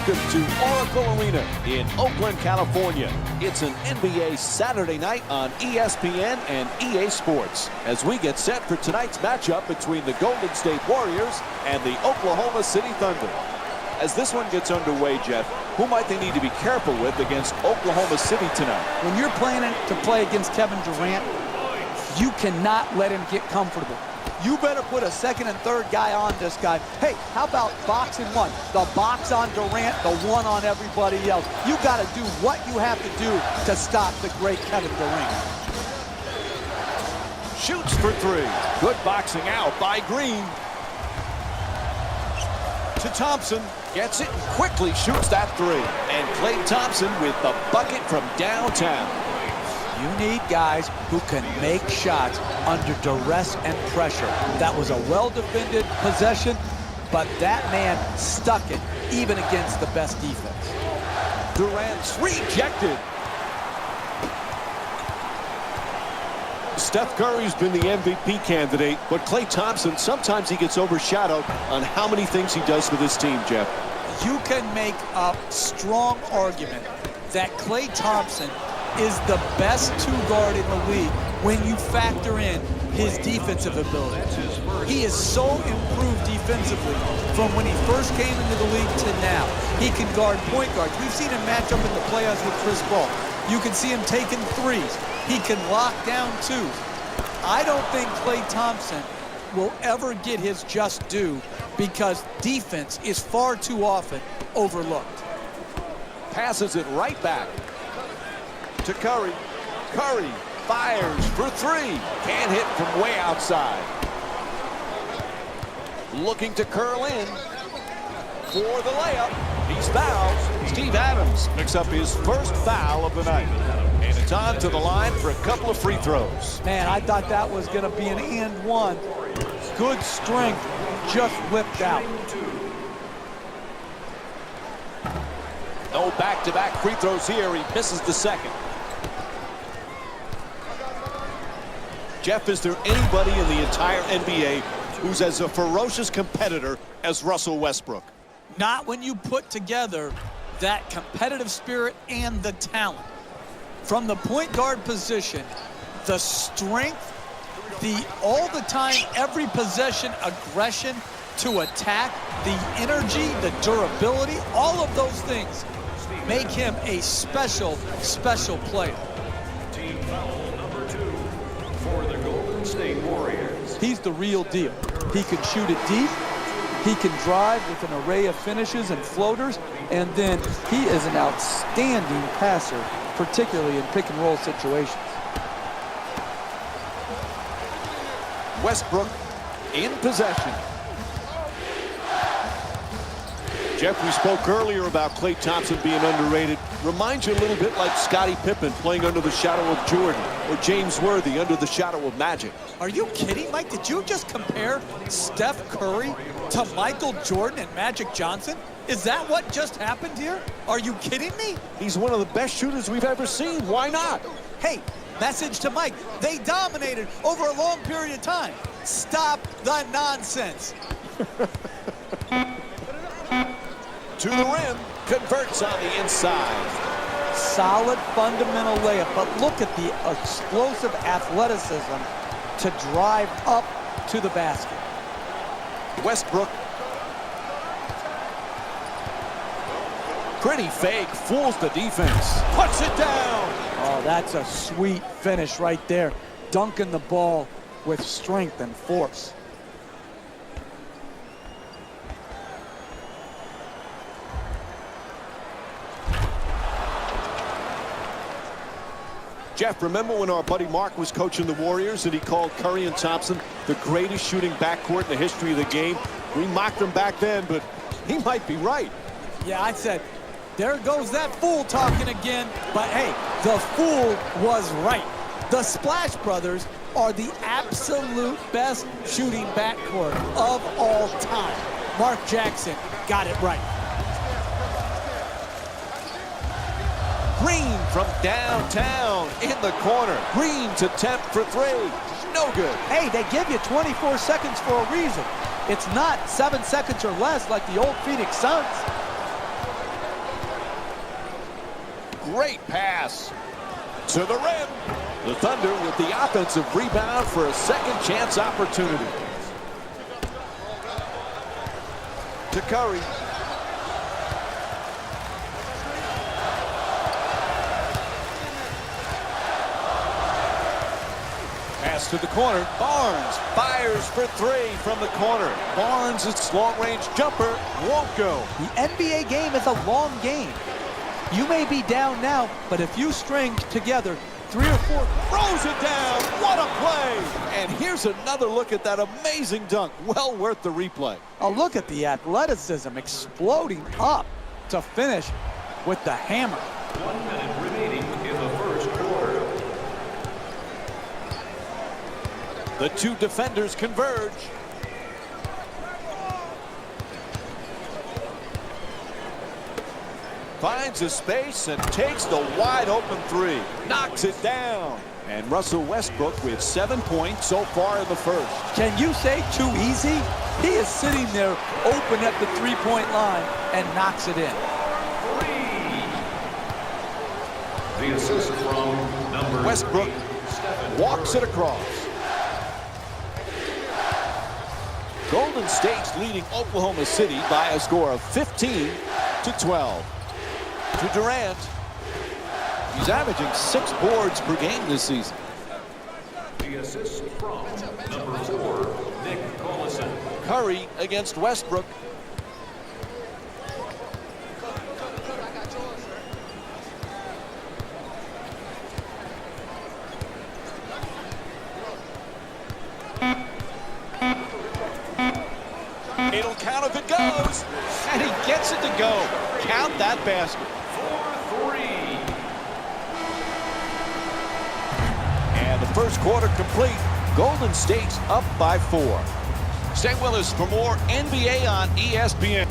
Welcome to Oracle Arena in Oakland, California. It's an NBA Saturday night on ESPN and EA Sports as we get set for tonight's matchup between the Golden State Warriors and the Oklahoma City Thunder. As this one gets underway, Jeff, who might they need to be careful with against Oklahoma City tonight? When you're planning to play against Kevin Durant, you cannot let him get comfortable. You better put a second and third guy on this guy. Hey, how about box and one? The box on Durant, the one on everybody else. You got to do what you have to do to stop the great Kevin Durant. Shoots for three. Good boxing out by Green. To Thompson. Gets it and quickly shoots that three. And Klay Thompson with the bucket from downtown. You need guys who can make shots under duress and pressure. That was a well-defended possession, but that man stuck it even against the best defense. Durant's rejected. Steph Curry's been the MVP candidate, but Klay Thompson, sometimes he gets overshadowed on how many things he does for this team, Jeff. You can make a strong argument that Klay Thompson is the best two-guard in the league when you factor in his defensive ability. He is so improved defensively from when he first came into the league to now. He can guard point guards. We've seen him match up in the playoffs with Chris Paul. You can see him taking threes. He can lock down twos. I don't think Klay Thompson will ever get his just due because defense is far too often overlooked. Passes it right back to Curry. Curry fires for three. Can't hit from way outside. Looking to curl in for the layup. He's fouled. Steve Adams picks up his first foul of the night. And it's on to the line for a couple of free throws. Man, I thought that was going to be an and one. Good strength, just whipped out. No back-to-back free throws here. He misses the second. Jeff, is there anybody in the entire NBA who's as a ferocious competitor as Russell Westbrook? Not when you put together that competitive spirit and the talent. From the point guard position, the strength, the all the time, every possession aggression to attack, the energy, the durability, all of those things make him a special, special player. Team foul number 2 for the Golden State Warriors. He's the real deal. He can shoot it deep. He can drive with an array of finishes and floaters. And then he is an outstanding passer, particularly in pick and roll situations. Westbrook in possession. Jeff, we spoke earlier about Klay Thompson being underrated. Reminds you a little bit like Scottie Pippen playing under the shadow of Jordan, or James Worthy under the shadow of Magic. Are you kidding, Mike? Did you just compare Steph Curry to Michael Jordan and Magic Johnson? Is that what just happened here? Are you kidding me? He's one of the best shooters we've ever seen. Why not? Hey, message to Mike. They dominated over a long period of time. Stop the nonsense. To the rim, converts on the inside. Solid fundamental layup, but look at the explosive athleticism to drive up to the basket. Westbrook. Pretty fake, fools the defense. Puts it down. Oh, that's a sweet finish right there. Dunking the ball with strength and force. Jeff, remember when our buddy Mark was coaching the Warriors and he called Curry and Thompson the greatest shooting backcourt in the history of the game? We mocked them back then, but he might be right. Yeah, I said, there goes that fool talking again. But hey, the fool was right. The Splash Brothers are the absolute best shooting backcourt of all time. Mark Jackson got it right. Green from downtown in the corner. Green to attempt for three. No good. Hey, they give you 24 seconds for a reason. It's not 7 seconds or less like the old Phoenix Suns. great pass to the rim. The Thunder with the offensive rebound for a second chance opportunity. To Curry. Pass to the corner. Barnes fires for three from the corner. Barnes' long-range jumper won't go. The NBA game is a long game. You may be down now, but if you string together 3 or 4, Throws it down. What a play. And here's another look at that amazing dunk. Well worth the replay. oh, look at the athleticism exploding up to finish with the hammer. 1 minute remaining in the first quarter. The two defenders converge. Finds a space and takes the wide open three. Knocks it down. And Russell Westbrook with 7 points so far in the first. Can you say too easy? He is sitting there open at the three-point line and knocks it in. The assist from number Westbrook 3, Stephen walks it Curry. across. Golden State's leading Oklahoma City by a score of 15-12. To Durant. He's averaging 6 boards per game this season. The assist from number 4, Nick Collison. Curry against Westbrook. It'll count if it goes. And he gets it to go. Count that basket. 4-3. And the first quarter complete. Golden State's up by 4. Stay with us for more NBA on ESPN.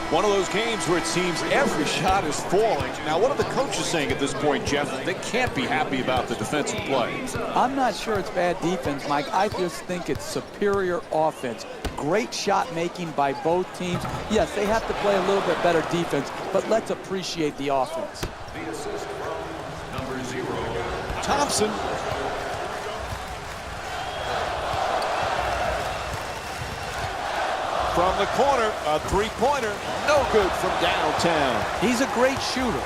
One of those games where it seems every shot is falling. Now, what are the coaches saying at this point, Jeff? They can't be happy about the defensive play. I'm not sure it's bad defense, Mike. I just think it's superior offense. Great shot making by both teams. Yes, they have to play a little bit better defense, but let's appreciate the offense. The assist from number 0. Thompson. From the corner, a three-pointer. No good from downtown. He's a great shooter,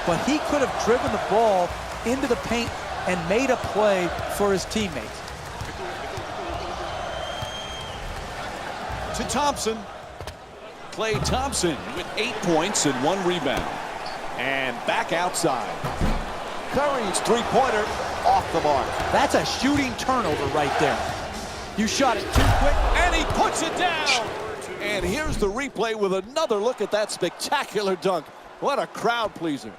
but he could have driven the ball into the paint and made a play for his teammates. To Thompson. Klay Thompson with 8 points and 1 rebound. And back outside. Curry's three-pointer off the mark. That's a shooting turnover right there. You shot it too quick. And he puts it down. And here's the replay with another look at that spectacular dunk. What a crowd pleaser.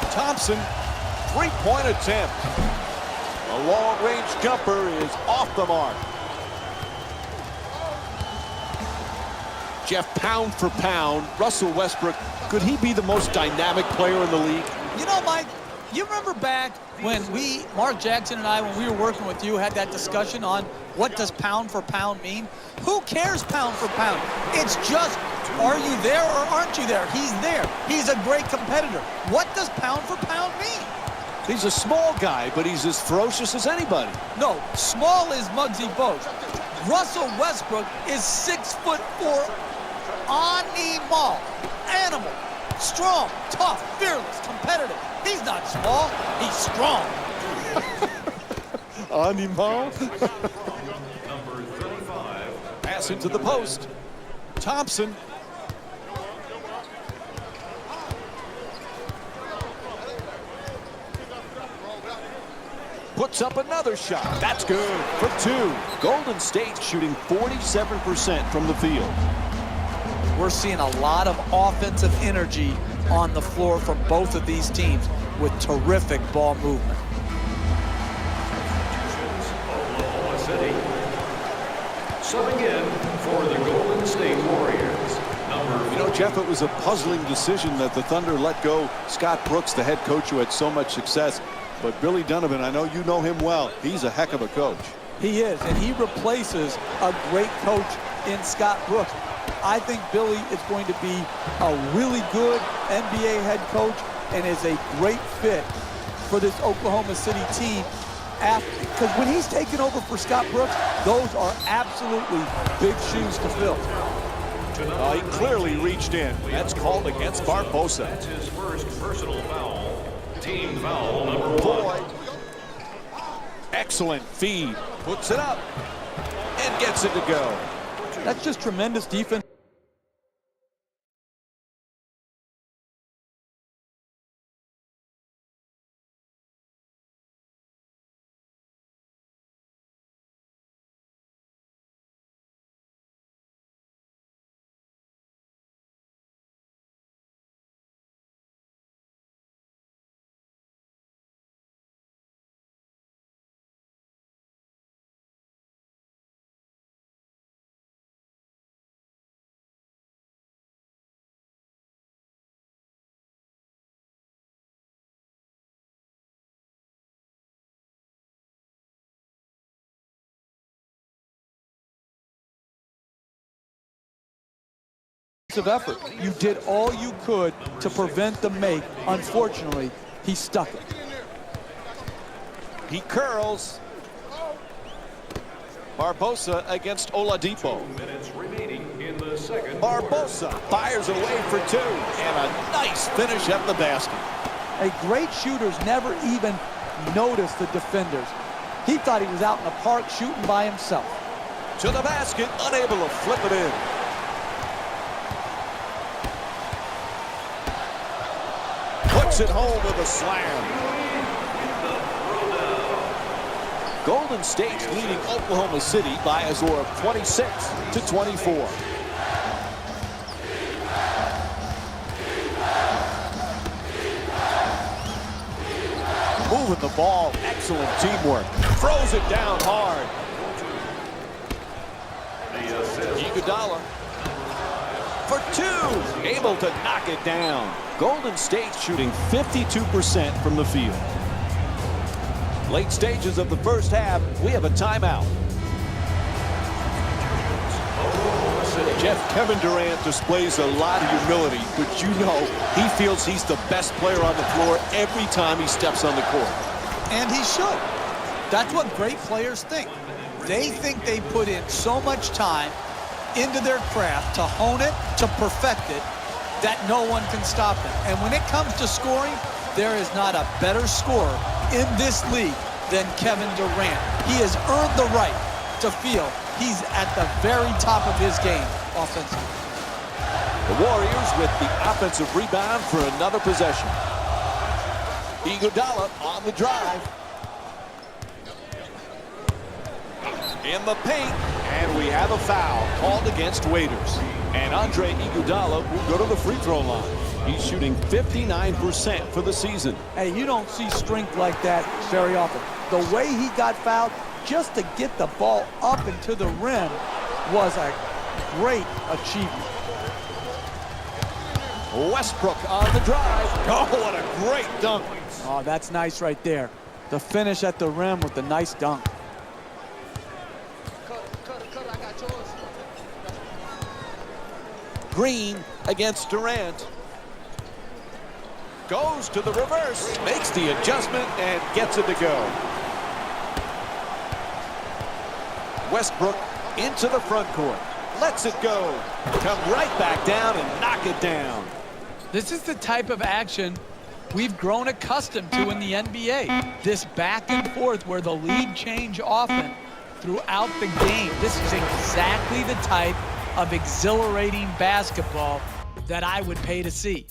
Thompson, three-point attempt. A long-range jumper is off the mark. Jeff, pound for pound, Russell Westbrook, could he be the most dynamic player in the league? You know, Mike, you remember back when Mark Jackson and I, when we were working with you, had that discussion on what does pound for pound mean? Who cares pound for pound? It's just, are you there or aren't you there? He's there. He's a great competitor. What does pound for pound mean? He's a small guy, but he's as ferocious as anybody. No, small is Muggsy Bogues. Russell Westbrook is 6'4", animal, strong, tough, fearless, competitive. He's not small, he's strong. Animal. Number 35. Pass into the post. Thompson. Puts up another shot. That's good for 2. Golden State shooting 47% from the field. We're seeing a lot of offensive energy on the floor from both of these teams with terrific ball movement. Oklahoma City. Subbing in for the Golden State Warriors. Number You know, Jeff, it was a puzzling decision that the Thunder let go Scott Brooks, the head coach who had so much success. But Billy Donovan, I know you know him well. He's a heck of a coach. He is, and he replaces a great coach in Scott Brooks. I think Billy is going to be a really good NBA head coach and is a great fit for this Oklahoma City team. Because when he's taken over for Scott Brooks, those are absolutely big shoes to fill. He clearly reached in. That's called against Barbosa. That's his first personal foul. Team foul number 1. Excellent feed. Puts it up and gets it to go. That's just tremendous defense. Of effort. You did all you could to prevent the make. Unfortunately, he stuck it. He curls. Barbosa against Oladipo. Minutes remaining in the second. Barbosa fires away for 2, and a nice finish at the basket. Great shooters never even notice the defenders. He thought he was out in the park shooting by himself. To the basket, unable to flip it in. Puts it home with a slam. Golden State's leading Oklahoma City by a score of 26-24. Moving the ball, excellent teamwork. Throws it down hard. Iguodala for 2, able to knock it down. Golden State shooting 52% from the field. Late stages of the first half, we have a timeout. Jeff, Kevin Durant displays a lot of humility, but you know he feels he's the best player on the floor every time he steps on the court. And he should. That's what great players think. They think they put in so much time into their craft to hone it, to perfect it, that no one can stop them. And when it comes to scoring, there is not a better scorer in this league than Kevin Durant. He has earned the right to feel he's at the very top of his game offensively. The Warriors with the offensive rebound for another possession. Iguodala on the drive. In the paint, and we have a foul called against Waiters. And Andre Iguodala will go to the free throw line. He's shooting 59% for the season. Hey, you don't see strength like that very often. The way he got fouled just to get the ball up and to the rim was a great achievement. Westbrook on the drive. Oh, what a great dunk. Oh, that's nice right there. The finish at the rim with the nice dunk. Green against Durant. Goes to the reverse, makes the adjustment, and gets it to go. Westbrook into the front court. Lets it go. Come right back down and knock it down. This is the type of action we've grown accustomed to in the NBA. This back and forth where the lead change often throughout the game. This is exactly the type of exhilarating basketball that I would pay to see.